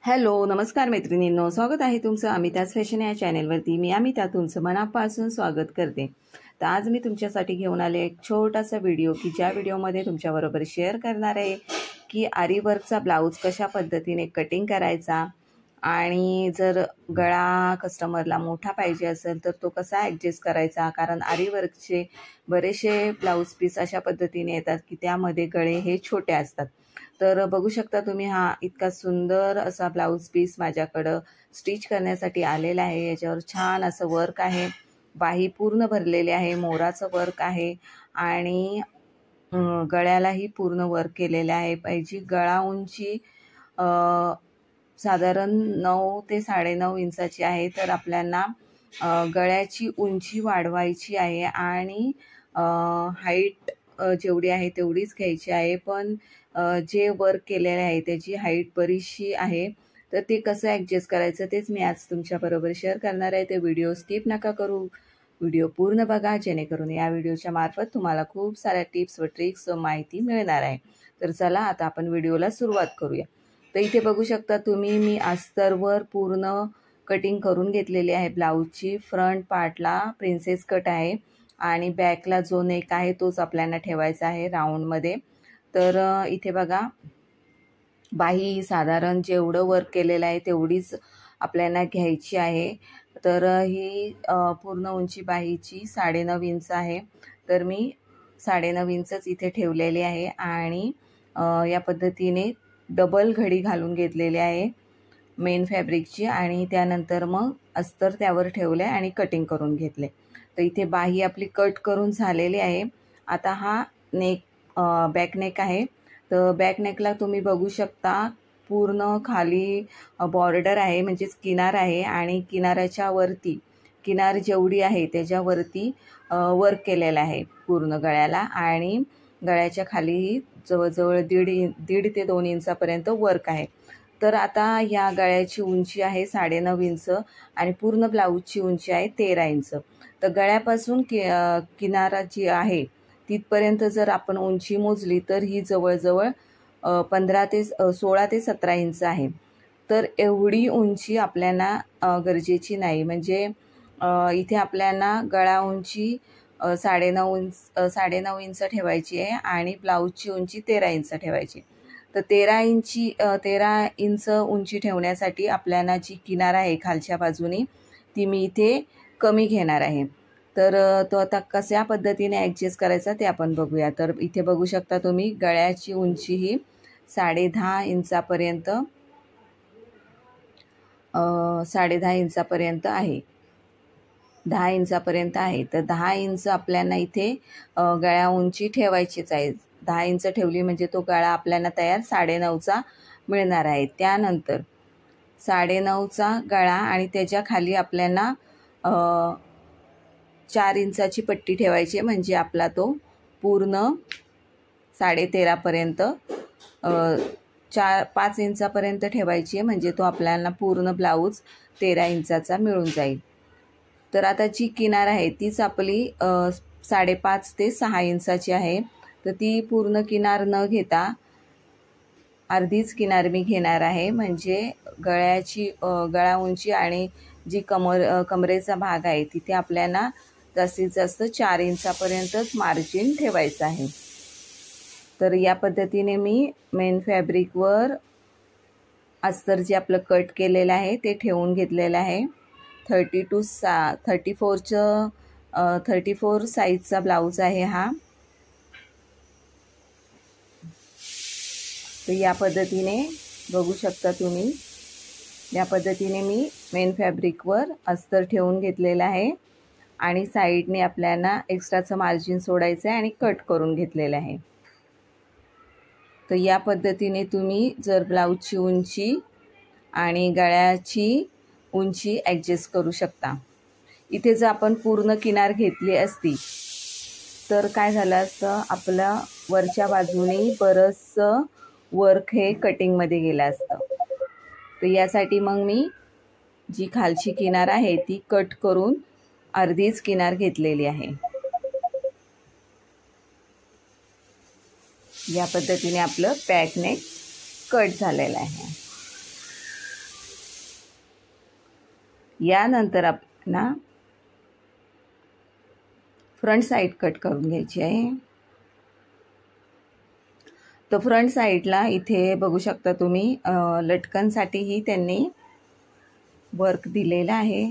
Hello, नमस्कार मैत्रिणींनो, स्वागत आहे तुमचं अमिताज फॅशन या चॅनेलवरती। मी अमिता तुमचं मनापासून स्वागत करते। तर आज मी तुमच्यासाठी घेऊन आले एक छोटासा व्हिडिओ की ज्या व्हिडिओमध्ये तुमच्याबरोबर शेअर करणार आहे की आरी वर्कचा ब्लाऊज कशा पद्धतीने कटिंग करायचा आणि जर गळा कस्टमरला मोठा पाहिजे असेल तर तो कसा ॲडजस्ट करायचा। कारण आरी वर्कचे बरेचसे ब्लाऊज पीस अशा पद्धतीने येतात की त्यामध्ये गळे हे छोटे असतात। तर बघू शकता तुम्ही हा इतका सुंदर असा ब्लाऊज पीस माझ्याकडं स्टिच करण्यासाठी आलेला आहे। याच्यावर छान असं वर्क आहे, बाही पूर्ण भरलेली आहे, मोराचं वर्क आहे आणि गळ्यालाही पूर्ण वर्क केलेलं आहे। पाहिजे गळा उंची साधारण 9 ते 9.5 इंचाची आहे। तर आपल्याला गळ्याची उंची वाढवायची आहे आणि हाईट जेवढी आहे तेवढीच घ्यायची आहे, पण जे वर्क केलेले आहे त्याची हाईट बरीचशी आहे। तर ते कसं ॲडजस्ट करायचं तेच मी आज तुमच्याबरोबर शेअर करणार आहे। ते व्हिडिओ स्किप नका करू, व्हिडिओ पूर्ण बघा, जेणेकरून या व्हिडिओच्या मार्फत तुम्हाला खूप साऱ्या टिप्स व ट्रिक्स व माहिती मिळणार आहे। तर चला आता आपण व्हिडिओला सुरुवात करूया। तर इथे बघू शकता तुम्ही मी अस्तरवर पूर्ण कटिंग करून घेतलेली आहे। ब्लाऊजची फ्रंट पार्टला प्रिन्सेस कट आहे आणि बॅकला जो नेक आहे तोच आपल्याला ठेवायचा आहे राऊंडमध्ये। तर इथे बघा बाही साधारण जेवढं वर्क केलेलं आहे तेवढीच आपल्याला घ्यायची आहे। तर ही पूर्ण उंची बाहीची 9.5 इंच आहे। तर मी 9.5 इंचच इथे ठेवलेली आहे आणि या पद्धतीने डबल घडी घालून घेतलेली आहे मेन फॅब्रिकची आणि त्यानंतर मग अस्तर त्यावर ठेवले आणि कटिंग करून घेतले। तर इथे बाही आपली कट करून झालेली आहे। आता हा नेक बॅक नेक आहे। तर बॅक नेकला तुम्ही बघू शकता पूर्ण खाली बॉर्डर आहे, म्हणजेच किनार आहे आणि किनाराच्या वरती किनार जेवढी आहे त्याच्यावरती वर्क केलेलं आहे पूर्ण गळ्याला आणि गळ्याच्या खालीही जवळजवळ दीड ते 2 इंचापर्यंत वर्क आहे। तर आता या गळ्याची उंची आहे 9.5 इंच आणि पूर्ण ब्लाऊजची उंची आहे 13 इंच। तर गळ्यापासून किनारा जी आहे तिथपर्यंत जर आपण उंची मोजली तर ही जवळजवळ 16 ते 17 इंच आहे। तर एवढी उंची आपल्याला गरजेची नाही, म्हणजे इथे आपल्याला गळा उंची 9.5 इंच ठेवायची आहे आणि ब्लाऊजची उंची 13 इंच ठेवायची। तर 13 इंच उंची ठेवण्यासाठी आपल्याला जी किनार आहे खालच्या बाजूनी ती मी इथे कमी घेणार आहे। तर तो आता कशा पद्धतीने ॲडजस्ट करायचा ते आपण बघूया। तर इथे बघू शकता तुम्ही गळ्याची उंची ही 10.5 इंचापर्यंत 10.5 इंचापर्यंत आहे, 10 इंचापर्यंत आहे। तर 10 इंच आपल्याला इथे गळ्या उंची ठेवायचीच आहे। 10 इंच ठेवली म्हणजे तो गळा आपल्याला तयार 9.5चा मिळणार आहे। त्यानंतर 9.5चा गळा आणि त्याच्या खाली आपल्याला 4 इंचाची पट्टी ठेवायची, म्हणजे आपला तो पूर्ण 13.5 पर्यंत 5 इंचापर्यंत ठेवायची आहे, म्हणजे तो आपल्याला पूर्ण ब्लाऊज 13 इंचाचा मिळून जाईल। तर आता जी किनार आहे तीच आपली 5.5 ते 6 इंचाची आहे। तर ती पूर्ण किनार न घेता अर्धीच किनार मी घेणार आहे, म्हणजे गळा उंची आणि जी कमरेचा भाग आहे तिथे आपल्याला जास्तीत जास्त 4 इंचापर्यंतच मार्जिन ठेवायचं आहे। तर या पद्धतीने मी मेन फॅब्रिकवर अस्तर जे आपलं कट केलेलं आहे ते ठेवून घेतलेलं आहे। 34 साईजचा ब्लाऊज आहे हा। तर या पद्धतीने बघू शकता तुम्ही, या पद्धतीने मी मेन फॅब्रिकवर अस्तर ठेवून घेतलेलं आहे आणि साईडने आपल्याला एक्स्ट्राचं मार्जिन सोडायचं आहे आणि कट करून घेतलेलं आहे। तर या पद्धतीने तुम्ही जर ब्लाऊजची उंची आणि गळ्याची उंची ॲडजस्ट करू शकता। इथे जर आपण पूर्ण किनार घेतली असती तर काय झालं असतं, आपलं वरच्या बाजूने बरंचसं वर्क हे कटिंगमध्ये गेलं असतं। तर यासाठी मग मी जी खालची किनार आहे ती कट करून अर्धीच किनार घेतलेली आहे। या पद्धतीने आपलं बॅक नेक कट झालेलं आहे। यानंतर आपल्याला फ्रंट साईड कट करून घ्यायची आहे। तर फ्रंट साईडला इथे बघू शकता तुम्ही लटकनसाठीही त्यांनी वर्क दिलेलं आहे।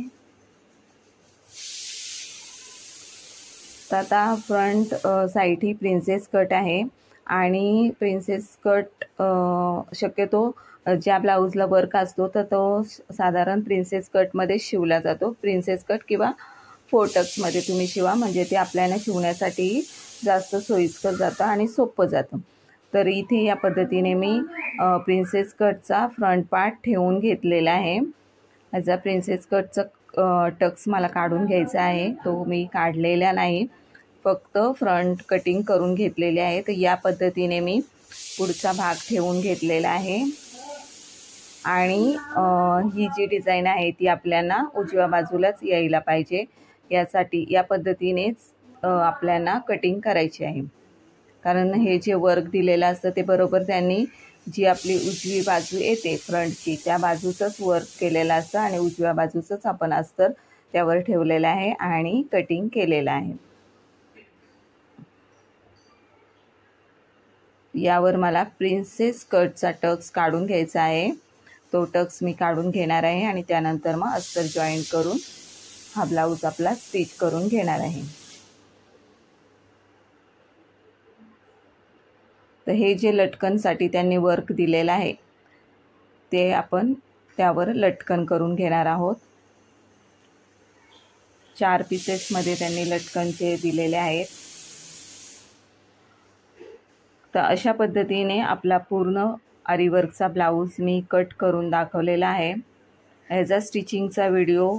तर आता फ्रंट साईड ही प्रिन्सेस कट आहे आणि प्रिन्सेस कट शक्यतो ज्या ब्लाऊजला वर्क असतो तर तो साधारण प्रिन्सेस कटमध्ये शिवला जातो। प्रिन्सेस कट किंवा 4 टक्समध्ये तुम्ही शिवा, म्हणजे ते आपल्याला शिवण्यासाठी जास्त सोयीस्कर जातं आणि सोपं जातं। तर इथे या पद्धतीने मी प्रिन्सेस कटचा फ्रंट पार्ट ठेवून घेतलेला आहे। ह्याचा प्रिन्सेस कटचा टक्स मला काढून घ्यायचा आहे, तो मी काढलेला नाही, फक्त फ्रंट कटिंग करून घेतलेले आहे। तर या पद्धतीने मी पुढचा भाग ठेवून घेतलेला आहे आणि ही जी डिझाईन आहे ती आपल्याला उजव्या बाजूलाच यायला पाहिजे, यासाठी या पद्धतीनेच आपल्याला कटिंग करायची आहे। कारण हे जे वर्क दिलेलं असतं ते बरोबर त्यांनी जी आपली उजवी बाजू येते फ्रंटची त्या बाजूचंच वर्क केलेलं असतं आणि उजव्या बाजूचंच आपण अस्तर त्यावर ठेवलेलं आहे आणि कटिंग केलेलं आहे। यावर मला प्रिन्सेस कटचा टक्स काढून घ्यायचा आहे, तो टक्स मी काढून घेणार आहे आणि त्यानंतर मग अस्तर जॉईंट करून हा ब्लाऊज आपला स्टिच करून घेणार आहे। तर हे जे लटकनसाठी त्यांनी वर्क दिलेलं आहे ते आपण त्यावर लटकन करून घेणार आहोत। 4 पीसेसमध्ये त्यांनी लटकनचे दिलेले आहेत। तर अशा पद्धतीने आपला पूर्ण आरीवर्कचा ब्लाऊज मी कट करून दाखवलेला आहे। ह्याचा स्टिचिंगचा व्हिडिओ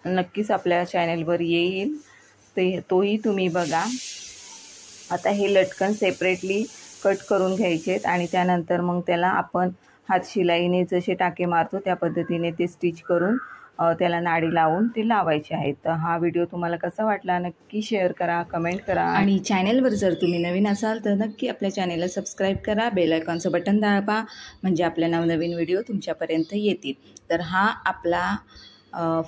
नक्कीच आपल्या चॅनलवर येईल, ते तोही तुम्ही बघा। आता हे लटकन सेपरेटली कट करून घ्यायचेत आणि त्यानंतर मग त्याला आपण हात शिलाईने जसे टाके मारतो त्या पद्धतीने ते स्टिच करून त्याला नाडी लावून ते लावायचे आहेत। तर हा व्हिडिओ तुम्हाला कसा वाटला नक्की शेअर करा, कमेंट करा आणि चॅनलवर जर तुम्ही नवीन असाल तर नक्की आपल्या चॅनलला सबस्क्राईब करा, बेल आयकॉनचं बटन दाबा, म्हणजे आपल्या नवनवीन व्हिडिओ तुमच्यापर्यंत येतील। तर हा आपला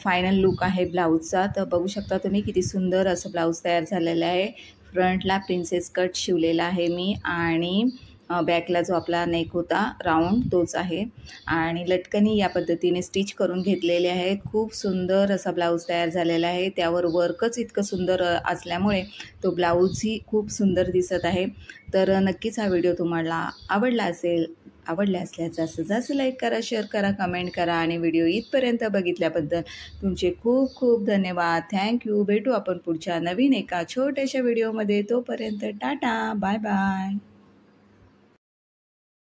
फायनल लुक आहे ब्लाऊजचा। तर बघू शकता तुम्ही किती सुंदर असं ब्लाऊज तयार झालेलं आहे। फ्रंटला प्रिन्सेस कट शिवलेला आहे मी आणि बॅकला जो आपला नेक होता राऊंड तोच आहे आणि लटकनी या पद्धतीने स्टिच करून घेतलेले आहेत। खूप सुंदर असा ब्लाऊज तयार झालेला आहे, त्यावर वर्कच इतकं सुंदर असल्यामुळे तो ब्लाऊजही खूप सुंदर दिसत आहे। तर नक्कीच हा व्हिडिओ तुम्हाला आवडला असल्यास जास्त लाईक करा, शेअर करा, कमेंट करा आणि व्हिडिओ इथपर्यंत बघितल्याबद्दल तुमचे खूप खूप धन्यवाद। थँक्यू। भेटू आपण पुढच्या नवीन एका छोट्याशा व्हिडिओमध्ये, तोपर्यंत टाटा, बाय बाय।